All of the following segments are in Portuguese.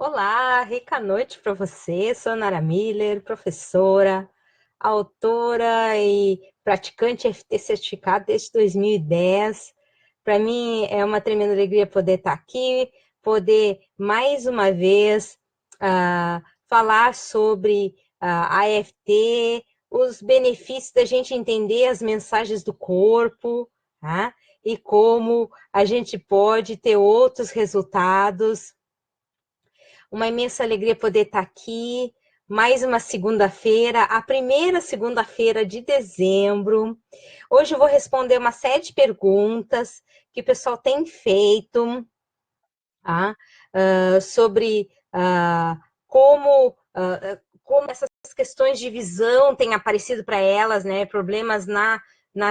Olá, rica noite para você. Sou Nara Miller, professora, autora e praticante FT certificado desde 2010. Para mim é uma tremenda alegria poder estar aqui, poder mais uma vez falar sobre a EFT, os benefícios da gente entender as mensagens do corpo, tá? E como a gente pode ter outros resultados. Uma imensa alegria poder estar aqui. Mais uma segunda-feira, a primeira segunda-feira de dezembro. Hoje eu vou responder uma série de perguntas que o pessoal tem feito, tá? Sobre como essas questões de visão têm aparecido para elas, né? Problemas na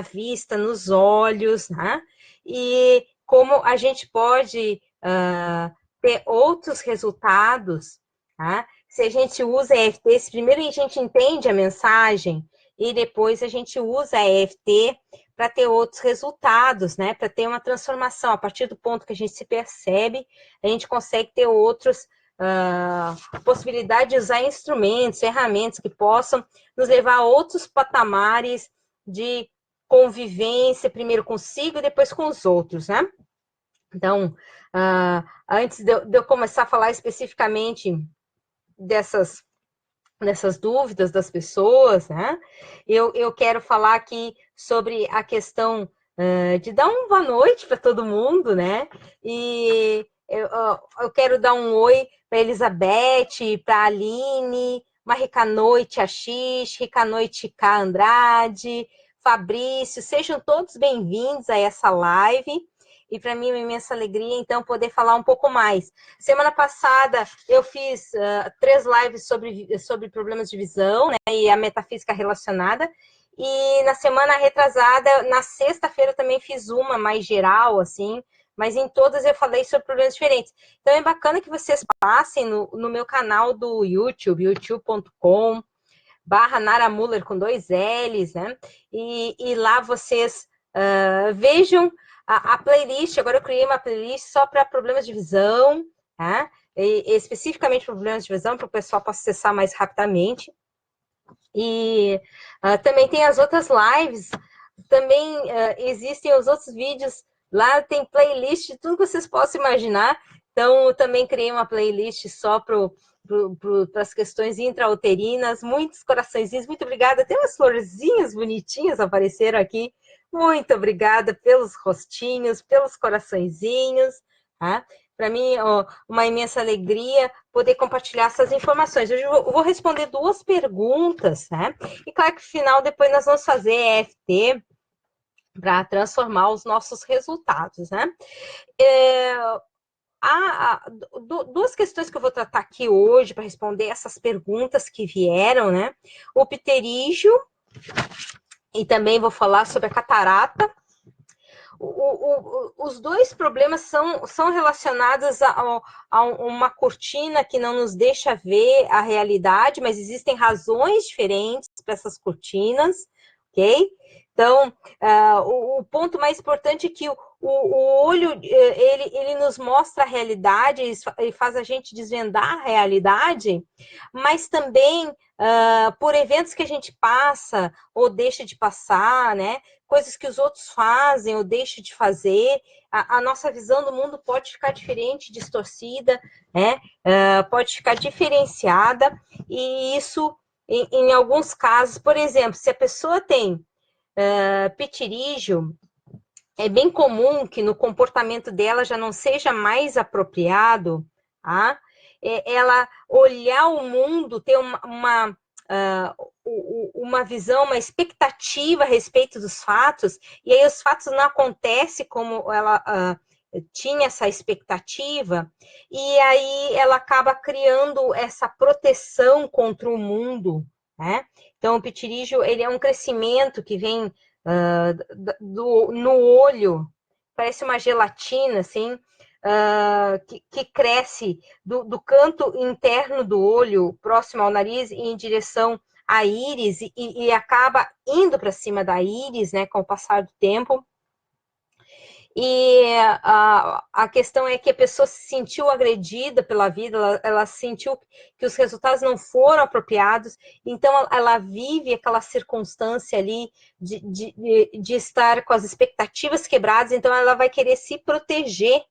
vista, nos olhos, né? E como a gente pode ter outros resultados, tá? Se a gente usa a EFT, primeiro a gente entende a mensagem e depois a gente usa a EFT para ter outros resultados, né? Para ter uma transformação. A partir do ponto que a gente se percebe, a gente consegue ter outros possibilidade de usar instrumentos, ferramentas que possam nos levar a outros patamares de convivência, primeiro consigo e depois com os outros, né? Então, antes de eu começar a falar especificamente dessas dúvidas das pessoas, né? Eu quero falar aqui sobre a questão de dar uma boa noite para todo mundo, né? E eu quero dar um oi para Elizabeth, para a Aline, uma rica noite a X, rica noite K Andrade, Fabrício, sejam todos bem-vindos a essa live. E para mim é uma imensa alegria, então, poder falar um pouco mais. Semana passada eu fiz 3 lives sobre problemas de visão, né, e a metafísica relacionada. E na semana retrasada, na sexta-feira, também fiz uma mais geral, assim, mas em todas eu falei sobre problemas diferentes. Então é bacana que vocês passem no meu canal do YouTube, youtube.com/barra Nara Muller com 2 L's, né? E lá vocês vejam a playlist. Agora eu criei uma playlist só para problemas de visão, tá? E especificamente problemas de visão, para o pessoal possa acessar mais rapidamente. E também tem as outras lives, também existem os outros vídeos, lá tem playlist de tudo que vocês possam imaginar. Então, eu também criei uma playlist só para as questões intrauterinas, muitos coraçõezinhos, muito obrigada. Tem umas florzinhas bonitinhas apareceram aqui. Muito obrigada pelos rostinhos, pelos coraçõezinhos, tá? Para mim, uma imensa alegria poder compartilhar essas informações. Hoje eu vou responder 2 perguntas, né? E claro que no final, depois nós vamos fazer EFT para transformar os nossos resultados, né? Há 2 questões que eu vou tratar aqui hoje para responder essas perguntas que vieram, né? O pterígio, e também vou falar sobre a catarata. Os 2 problemas são relacionados a uma cortina que não nos deixa ver a realidade, mas existem razões diferentes para essas cortinas, ok? Então, o ponto mais importante é que o olho, ele nos mostra a realidade, ele faz a gente desvendar a realidade, mas também por eventos que a gente passa ou deixa de passar, né? Coisas que os outros fazem ou deixam de fazer, a nossa visão do mundo pode ficar diferente, distorcida, né? Pode ficar diferenciada, e isso, em alguns casos, por exemplo, se a pessoa tem pitirígio, é bem comum que no comportamento dela já não seja mais apropriado, tá? Ela olhar o mundo, ter uma visão, uma expectativa a respeito dos fatos, e aí os fatos não acontecem como ela tinha essa expectativa, e aí ela acaba criando essa proteção contra o mundo, né? Então, o pitirígio, ele é um crescimento que vem no olho, parece uma gelatina, assim, que cresce do canto interno do olho, próximo ao nariz, em direção à íris, e acaba indo para cima da íris, né, com o passar do tempo. E a questão é que a pessoa se sentiu agredida pela vida, ela sentiu que os resultados não foram apropriados, então ela vive aquela circunstância ali de estar com as expectativas quebradas, então ela vai querer se proteger,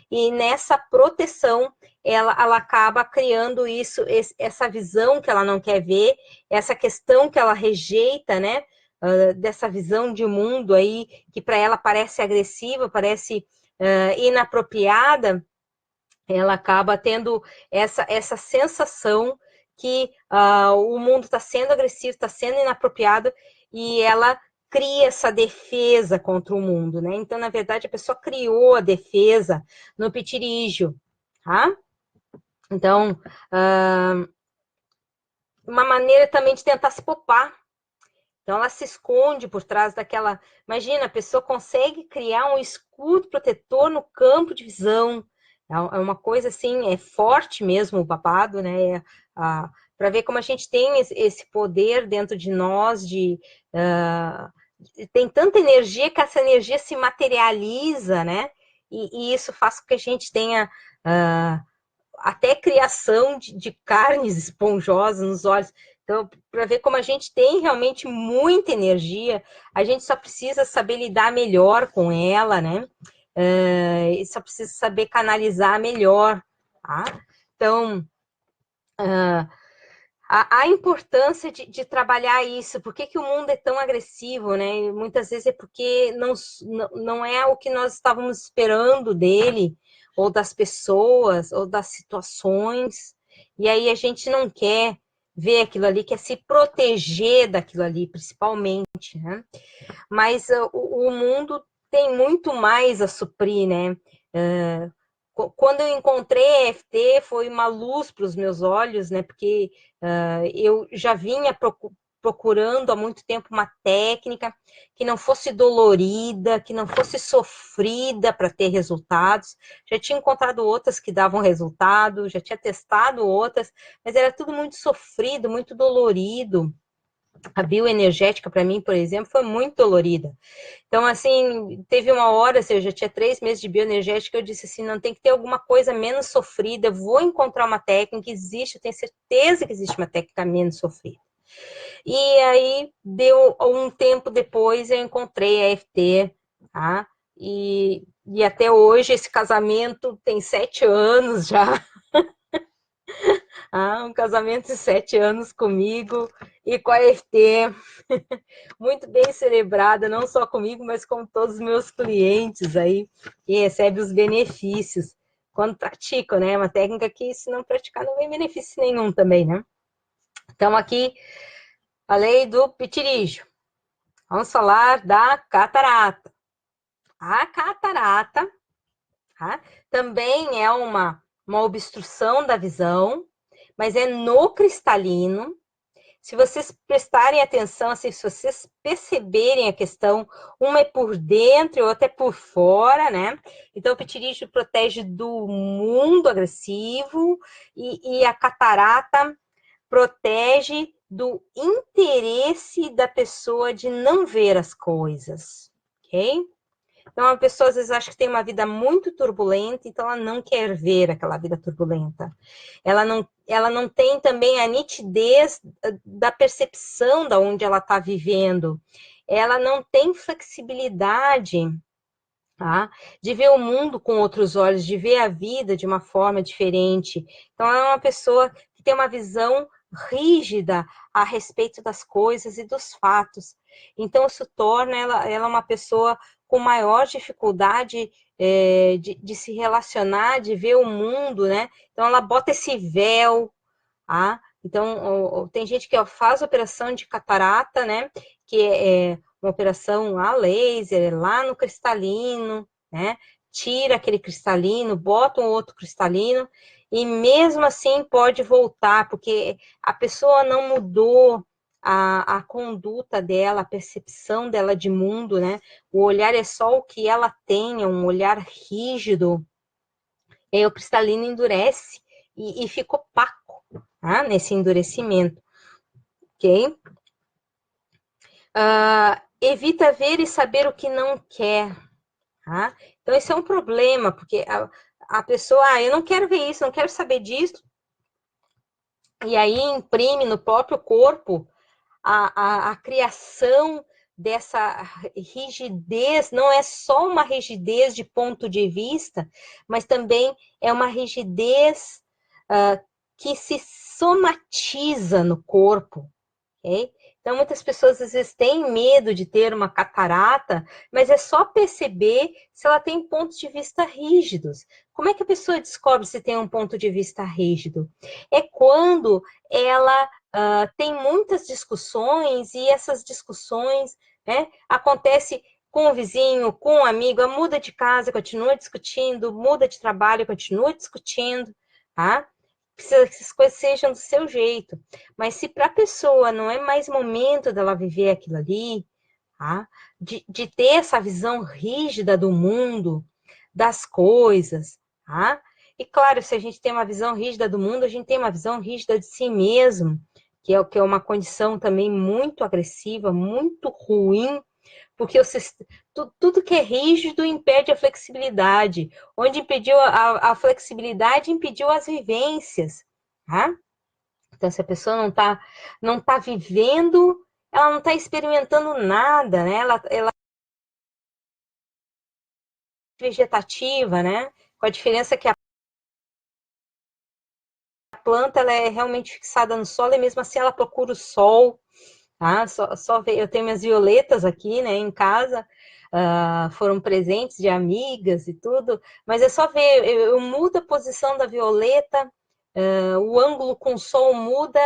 e nessa proteção ela acaba criando essa visão que ela não quer ver, essa questão que ela rejeita, né? Dessa visão de mundo aí que para ela parece agressiva, parece inapropriada, ela acaba tendo essa sensação que o mundo está sendo agressivo, está sendo inapropriado, e ela cria essa defesa contra o mundo, né? Então, na verdade, a pessoa criou a defesa no pitirígio, tá? Então, uma maneira também de tentar se poupar. Então, ela se esconde por trás daquela... Imagina, a pessoa consegue criar um escudo protetor no campo de visão. É uma coisa assim, é forte mesmo o babado, né? Para ver como a gente tem esse poder dentro de nós, tem tanta energia que essa energia se materializa, né? E isso faz com que a gente tenha até criação de carnes esponjosas nos olhos. Então, para ver como a gente tem realmente muita energia, a gente só precisa saber lidar melhor com ela, né? Só precisa saber canalizar melhor, tá? Então, a importância de trabalhar isso, por que o mundo é tão agressivo, né? E muitas vezes é porque não é o que nós estávamos esperando dele, ou das pessoas, ou das situações, e aí a gente não quer ver aquilo ali, quer se proteger daquilo ali, principalmente, né? Mas o mundo tem muito mais a suprir, né? Quando eu encontrei a EFT, foi uma luz para os meus olhos, né? Porque eu já vinha procurando há muito tempo uma técnica que não fosse dolorida, que não fosse sofrida para ter resultados. Já tinha encontrado outras que davam resultado, já tinha testado outras, mas era tudo muito sofrido, muito dolorido. A bioenergética, para mim, por exemplo, foi muito dolorida. Então, assim, teve uma hora, assim, eu já tinha 3 meses de bioenergética, eu disse assim, não, tem que ter alguma coisa menos sofrida, eu vou encontrar uma técnica, existe, eu tenho certeza que existe uma técnica menos sofrida. E aí, deu um tempo depois, eu encontrei a EFT, tá? E até hoje, esse casamento tem 7 anos já, um casamento de 7 anos comigo e com a EFT, muito bem celebrada, não só comigo, mas com todos os meus clientes aí, que recebem os benefícios quando praticam, né? É uma técnica que, se não praticar, não tem benefício nenhum também, né? Então, aqui, falei do pitirígio. Vamos falar da catarata. A catarata, tá? Também é uma obstrução da visão, mas é no cristalino. Se vocês prestarem atenção, assim, se vocês perceberem a questão, uma é por dentro e outra é por fora, né? Então, o pitirígio protege do mundo agressivo e a catarata protege do interesse da pessoa de não ver as coisas, ok? Então, a pessoa às vezes acha que tem uma vida muito turbulenta, então ela não quer ver aquela vida turbulenta. Ela não tem também a nitidez da percepção da onde ela está vivendo. Ela não tem flexibilidade, tá? De ver o mundo com outros olhos, de ver a vida de uma forma diferente. Então, ela é uma pessoa que tem uma visão rígida a respeito das coisas e dos fatos. Então, isso torna ela uma pessoa com maior dificuldade de se relacionar, de ver o mundo, né? Então, ela bota esse véu, tá? Então, tem gente que faz operação de catarata, né? Que é uma operação a laser, lá no cristalino, né? Tira aquele cristalino, bota um outro cristalino, e mesmo assim pode voltar, porque a pessoa não mudou a conduta dela, a percepção dela de mundo, né? O olhar é só o que ela tem, é um olhar rígido, e aí o cristalino endurece e fica opaco, tá? Nesse endurecimento, ok? Evita ver e saber o que não quer, tá? Então, isso é um problema, porque a pessoa, eu não quero ver isso, não quero saber disso, e aí imprime no próprio corpo a criação dessa rigidez, não é só uma rigidez de ponto de vista, mas também é uma rigidez que se somatiza no corpo, ok? Então, muitas pessoas às vezes têm medo de ter uma catarata, mas é só perceber se ela tem pontos de vista rígidos. Como é que a pessoa descobre se tem um ponto de vista rígido? É quando ela tem muitas discussões e essas discussões, né, acontece com o vizinho, com o amigo, muda de casa, continua discutindo, muda de trabalho, continua discutindo, tá? Precisa que essas coisas sejam do seu jeito. Mas se para a pessoa não é mais momento dela viver aquilo ali, tá? De ter essa visão rígida do mundo, das coisas, tá? E claro, se a gente tem uma visão rígida do mundo, a gente tem uma visão rígida de si mesmo, que é uma condição também muito agressiva, muito ruim, porque tudo que é rígido impede a flexibilidade. Onde impediu a flexibilidade, impediu as vivências, tá? Então, se a pessoa não tá vivendo, ela não está experimentando nada, né? Ela é vegetativa, né? Com a diferença que a planta ela é realmente fixada no solo e mesmo assim ela procura o sol, tá? Só ver, eu tenho minhas violetas aqui, né, em casa, foram presentes de amigas e tudo, mas é só ver, eu mudo a posição da violeta, o ângulo com o sol muda,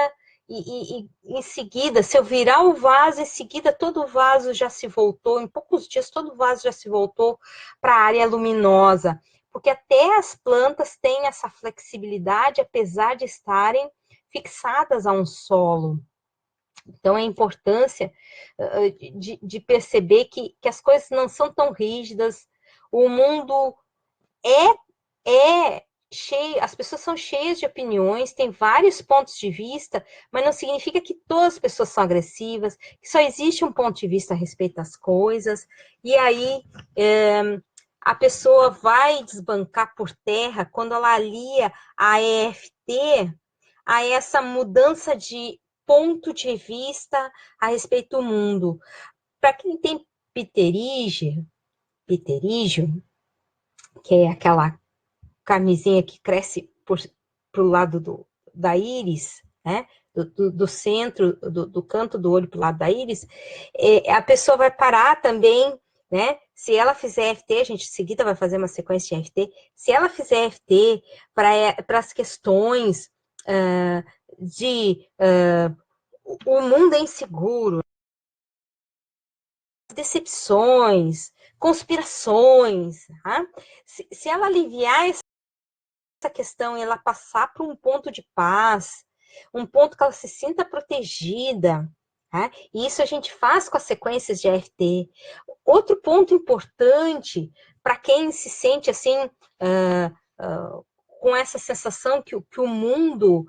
e em seguida, se eu virar o vaso, em seguida todo o vaso já se voltou, em poucos dias todo o vaso já se voltou para a área luminosa, porque até as plantas têm essa flexibilidade, apesar de estarem fixadas a um solo. Então, a importância de perceber que as coisas não são tão rígidas, o mundo é cheio, as pessoas são cheias de opiniões, tem vários pontos de vista, mas não significa que todas as pessoas são agressivas, que só existe um ponto de vista a respeito das coisas, e aí a pessoa vai desbancar por terra quando ela alia a EFT a essa mudança de ponto de vista a respeito do mundo. Para quem tem pterígio, que é aquela camisinha que cresce para o lado da íris, né? Do centro, do canto do olho para o lado da íris, a pessoa vai parar também, né? Se ela fizer FT, a gente em seguida vai fazer uma sequência de FT, se ela fizer FT para as questões de o mundo é inseguro, decepções, conspirações, tá? Se ela aliviar essa questão e ela passar para um ponto de paz, um ponto que ela se sinta protegida, tá? E isso a gente faz com as sequências de AFT. Outro ponto importante para quem se sente assim, com essa sensação que o mundo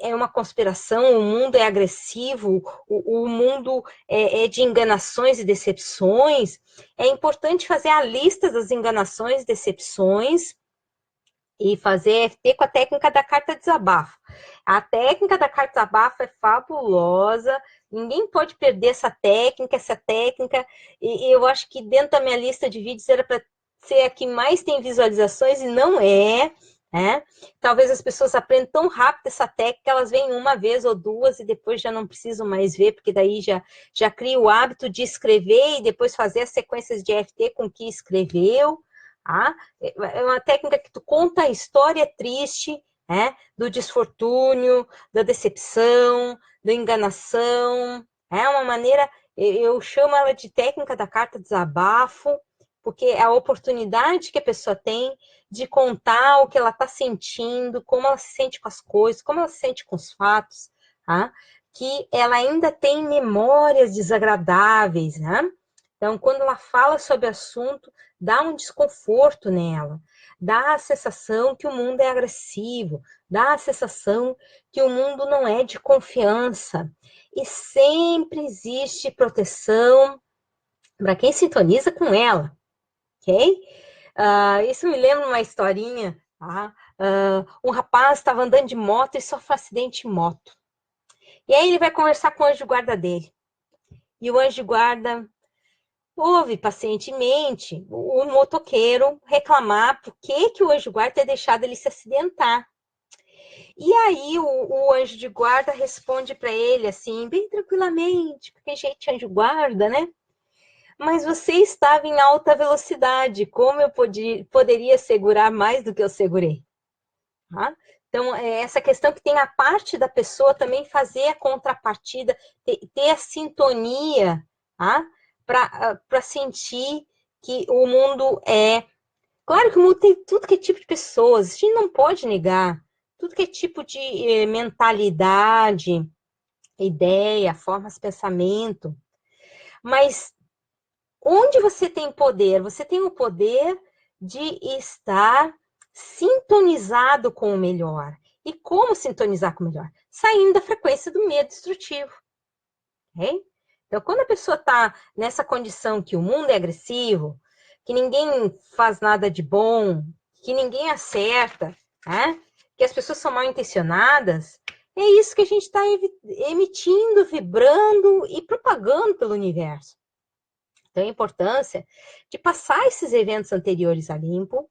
é uma conspiração, o mundo é agressivo, o mundo é de enganações e decepções, é importante fazer a lista das enganações e decepções e fazer FT com a técnica da carta desabafo. A técnica da carta desabafo é fabulosa, ninguém pode perder essa técnica, e eu acho que dentro da minha lista de vídeos era para ser a que mais tem visualizações, e não é, né? Talvez as pessoas aprendam tão rápido essa técnica que elas veem uma vez ou duas e depois já não precisam mais ver, porque daí já cria o hábito de escrever e depois fazer as sequências de FT com o que escreveu, tá? É uma técnica que tu conta a história triste, né, do desfortúnio, da decepção, da enganação. É uma maneira, eu chamo ela de técnica da carta desabafo, porque é a oportunidade que a pessoa tem de contar o que ela está sentindo, como ela se sente com as coisas, como ela se sente com os fatos, tá? Que ela ainda tem memórias desagradáveis, né? Então, quando ela fala sobre o assunto, dá um desconforto nela, dá a sensação que o mundo é agressivo, dá a sensação que o mundo não é de confiança. E sempre existe proteção para quem sintoniza com ela. ok? Isso me lembra uma historinha, tá? Um rapaz estava andando de moto e sofre um acidente em moto. E aí ele vai conversar com o anjo de guarda dele. E o anjo de guarda ouve pacientemente o motoqueiro reclamar por que o anjo de guarda ter deixado ele se acidentar. E aí o anjo de guarda responde para ele assim, bem tranquilamente, porque gente anjo guarda, né? Mas você estava em alta velocidade, como eu poderia segurar mais do que eu segurei? Tá? Então, essa questão que tem a parte da pessoa também fazer a contrapartida, ter a sintonia, tá? Para sentir que o mundo é... Claro que o mundo tem tudo que é tipo de pessoas, a gente não pode negar, tudo que é tipo de mentalidade, ideia, formas de pensamento, mas onde você tem poder? Você tem o poder de estar sintonizado com o melhor. E como sintonizar com o melhor? Saindo da frequência do medo destrutivo. Okay? Então, quando a pessoa está nessa condição que o mundo é agressivo, que ninguém faz nada de bom, que ninguém acerta, né? Que as pessoas são mal intencionadas, é isso que a gente está emitindo, vibrando e propagando pelo universo. Então, a importância de passar esses eventos anteriores a limpo,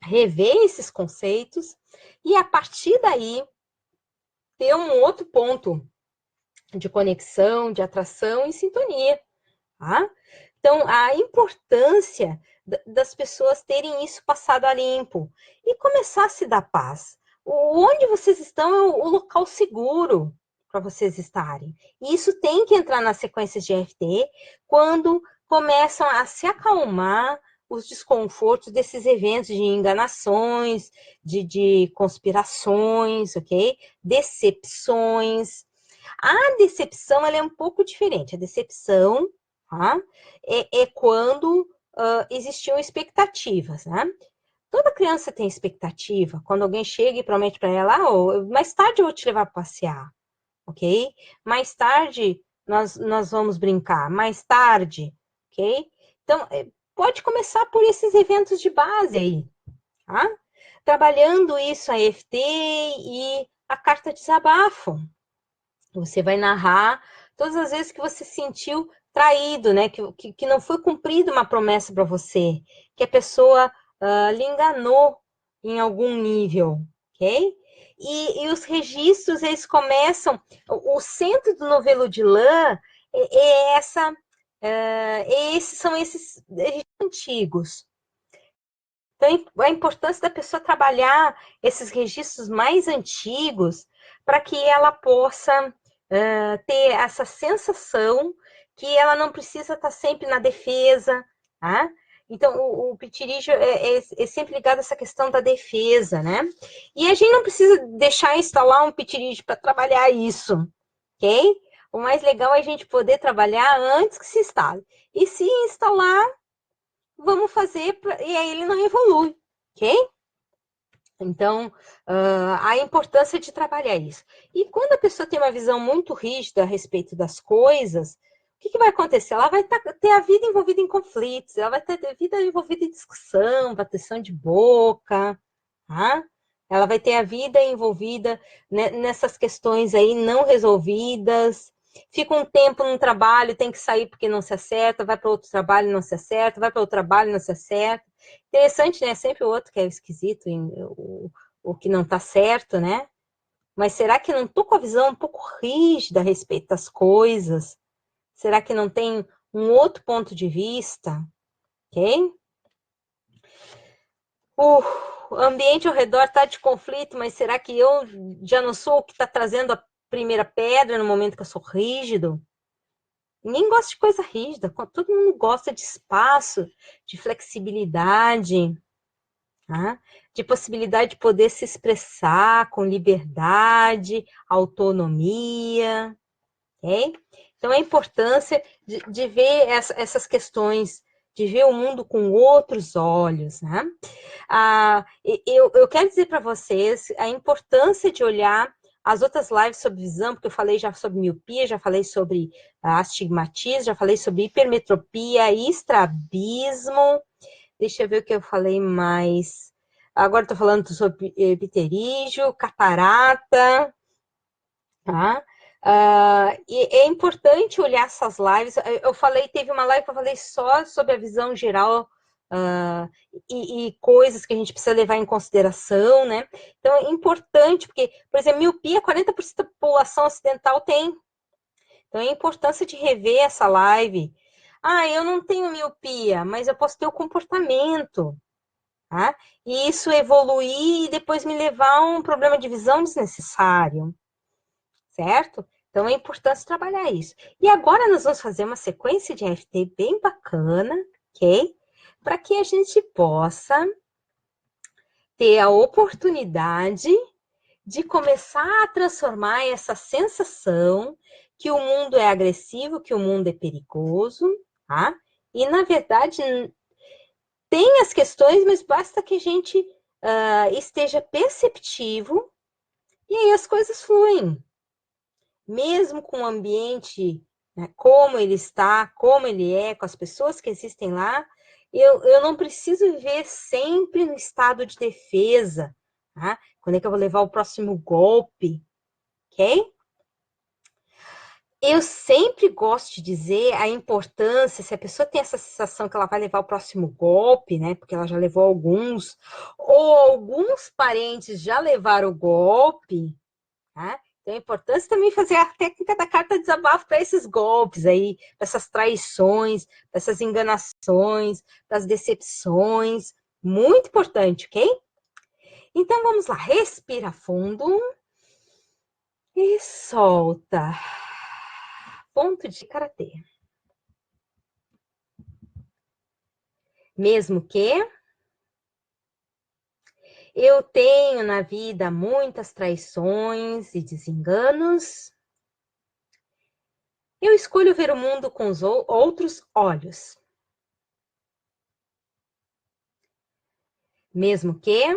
rever esses conceitos e, a partir daí, ter um outro ponto de conexão, de atração e sintonia. Tá? Então, a importância das pessoas terem isso passado a limpo e começar a se dar paz. Onde vocês estão é o local seguro para vocês estarem. E isso tem que entrar nas sequências de EFT quando começam a se acalmar os desconfortos desses eventos de enganações, de conspirações, ok? Decepções. A decepção ela é um pouco diferente. A decepção, tá? É quando existiam expectativas, né? Toda criança tem expectativa. Quando alguém chega e promete para ela, mais tarde eu vou te levar para passear, ok? Mais tarde nós vamos brincar, mais tarde, ok? Então, pode começar por esses eventos de base aí, tá? Trabalhando isso, a EFT e a carta de desabafo. Você vai narrar todas as vezes que você se sentiu traído, né? Que não foi cumprida uma promessa para você, que a pessoa lhe enganou em algum nível, ok? E os registros, eles começam... O centro do novelo de lã são esses registros antigos. Então, a importância da pessoa trabalhar esses registros mais antigos para que ela possa ter essa sensação que ela não precisa estar sempre na defesa, tá? Então, o pitirígio é sempre ligado a essa questão da defesa, né? E a gente não precisa deixar instalar um pitirígio para trabalhar isso, ok? O mais legal é a gente poder trabalhar antes que se instale. E se instalar, vamos fazer, e aí ele não evolui, ok? Então, a importância de trabalhar isso. E quando a pessoa tem uma visão muito rígida a respeito das coisas, o que vai acontecer? Ela vai ter a vida envolvida em conflitos, ela vai ter a vida envolvida em discussão, bateção de boca, tá? Ela vai ter a vida envolvida nessas questões aí não resolvidas, fica um tempo num trabalho, tem que sair porque não se acerta, vai para outro trabalho, não se acerta, vai para outro trabalho, não se acerta. Interessante, né? Sempre o outro que é o esquisito, o que não está certo, né? Mas será que não estou com a visão um pouco rígida a respeito das coisas? Será que não tem um outro ponto de vista? Ok? O ambiente ao redor está de conflito, mas será que eu já não sou o que está trazendo a primeira pedra no momento que eu sou rígido? Ninguém gosta de coisa rígida, todo mundo gosta de espaço, de flexibilidade, tá? De possibilidade de poder se expressar com liberdade, autonomia, ok? Então, a importância de ver essas questões, de ver o mundo com outros olhos, né? Eu quero dizer para vocês a importância de olhar as outras lives sobre visão, porque eu falei já sobre miopia, já falei sobre astigmatismo, já falei sobre hipermetropia, estrabismo. Deixa eu ver o que eu falei mais. Agora estou falando sobre pterígio, catarata, tá? E é importante olhar essas lives. Eu falei, teve uma live que eu falei só sobre a visão geral e coisas que a gente precisa levar em consideração, né? Então é importante, porque, por exemplo, miopia, 40% da população ocidental tem. Então é a importância de rever essa live. Ah, eu não tenho miopia, mas eu posso ter o comportamento, tá? E isso evoluir e depois me levar a um problema de visão desnecessário, certo? Então é importante trabalhar isso. E agora nós vamos fazer uma sequência de EFT bem bacana, ok? Para que a gente possa ter a oportunidade de começar a transformar essa sensação que o mundo é agressivo, que o mundo é perigoso, tá? E, na verdade, tem as questões, mas basta que a gente esteja perceptivo e aí as coisas fluem. Mesmo com o ambiente, né, como ele está, como ele é, com as pessoas que existem lá, eu não preciso viver sempre no estado de defesa, tá? Quando é que eu vou levar o próximo golpe, ok? Eu sempre gosto de dizer a importância, se a pessoa tem essa sensação que ela vai levar o próximo golpe, né? Porque ela já levou alguns, ou alguns parentes já levaram o golpe, tá? Então é importante também fazer a técnica da carta de desabafo para esses golpes aí, para essas traições, para essas enganações, para as decepções. Muito importante, ok? Então vamos lá, respira fundo e solta. Ponto de karatê. Mesmo que eu tenho na vida muitas traições e desenganos, eu escolho ver o mundo com os outros olhos. Mesmo que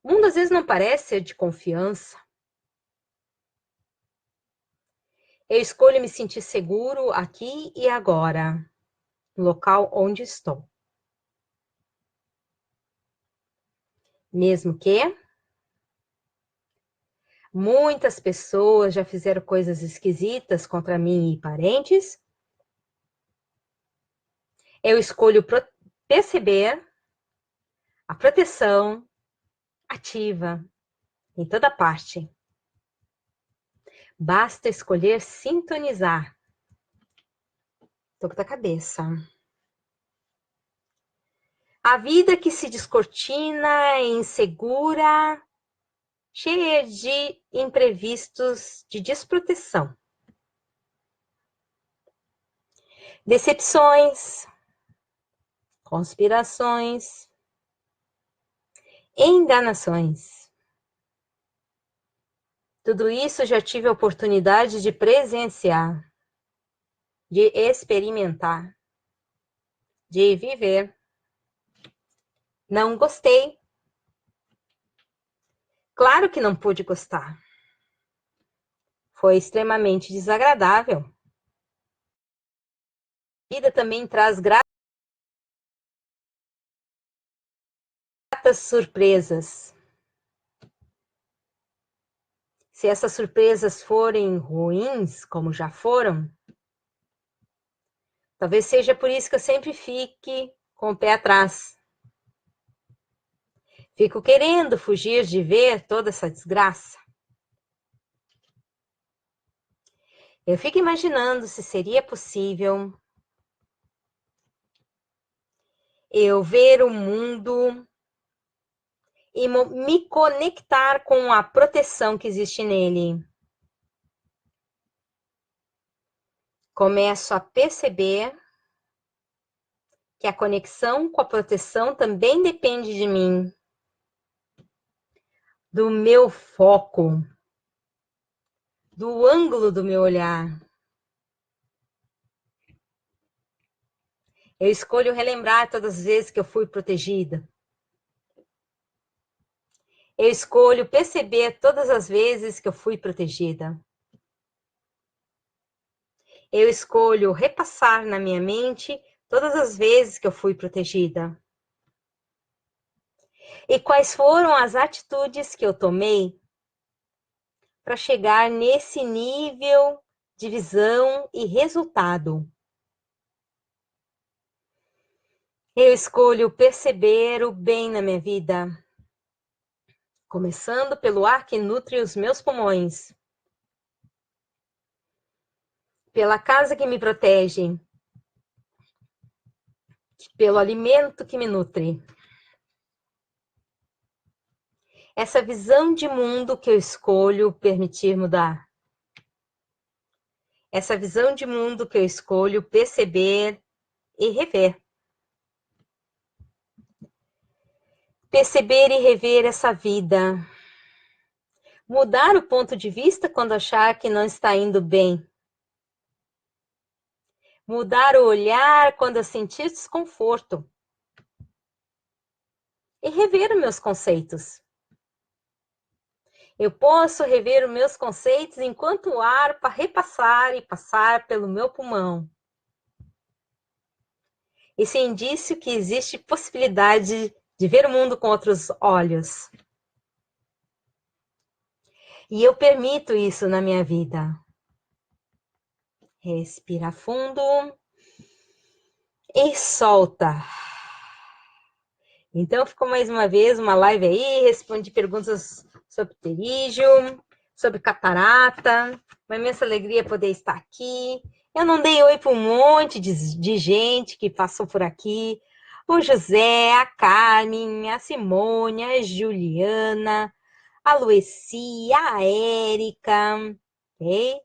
o mundo às vezes não parece ser de confiança, eu escolho me sentir seguro aqui e agora, no local onde estou. Mesmo que muitas pessoas já fizeram coisas esquisitas contra mim e parentes, eu escolho perceber a proteção ativa em toda parte. Basta escolher sintonizar. Toco da cabeça. A vida que se descortina é insegura, cheia de imprevistos, de desproteção. Decepções, conspirações, enganações. Tudo isso já tive a oportunidade de presenciar, de experimentar, de viver. Não gostei. Claro que não pude gostar. Foi extremamente desagradável. A vida também traz gratas surpresas. Se essas surpresas forem ruins, como já foram, talvez seja por isso que eu sempre fique com o pé atrás. Fico querendo fugir de ver toda essa desgraça. Eu fico imaginando se seria possível eu ver o mundo e me conectar com a proteção que existe nele. Começo a perceber que a conexão com a proteção também depende de mim, do meu foco, do ângulo do meu olhar. Eu escolho relembrar todas as vezes que eu fui protegida. Eu escolho perceber todas as vezes que eu fui protegida. Eu escolho repassar na minha mente todas as vezes que eu fui protegida. E quais foram as atitudes que eu tomei para chegar nesse nível de visão e resultado. Eu escolho perceber o bem na minha vida, começando pelo ar que nutre os meus pulmões, pela casa que me protege, pelo alimento que me nutre. Essa visão de mundo que eu escolho permitir mudar. Essa visão de mundo que eu escolho perceber e rever. Perceber e rever essa vida. Mudar o ponto de vista quando achar que não está indo bem. Mudar o olhar quando eu sentir desconforto. E rever os meus conceitos. Eu posso rever os meus conceitos enquanto o ar para repassar e passar pelo meu pulmão. Esse é indício que existe possibilidade de ver o mundo com outros olhos. E eu permito isso na minha vida. Respira fundo e solta. Então, ficou mais uma vez uma live aí, respondi perguntas sobre pterígio, sobre catarata. Uma imensa alegria poder estar aqui. Eu não dei oi para um monte de gente que passou por aqui. O José, a Carmen, a Simone, a Juliana, a Lueci, a Érica, okay?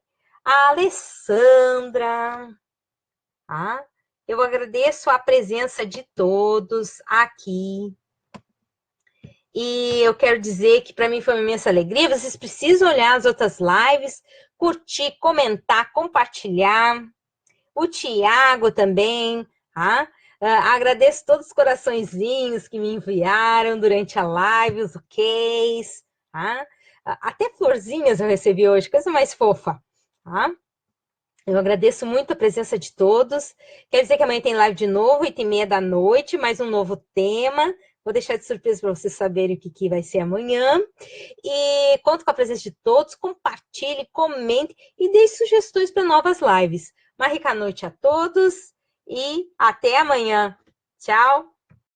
A Alessandra. Tá? Eu agradeço a presença de todos aqui. E eu quero dizer que para mim foi uma imensa alegria. Vocês precisam olhar as outras lives, curtir, comentar, compartilhar. O Tiago também, tá? Agradeço todos os coraçõezinhos que me enviaram durante a live, os oks, tá? Até florzinhas eu recebi hoje, coisa mais fofa, tá? Eu agradeço muito a presença de todos. Quer dizer que amanhã tem live de novo, 8h30 da noite, mais um novo tema. Vou deixar de surpresa para vocês saberem o que vai ser amanhã. E conto com a presença de todos. Compartilhe, comente e dê sugestões para novas lives. Uma rica noite a todos e até amanhã. Tchau!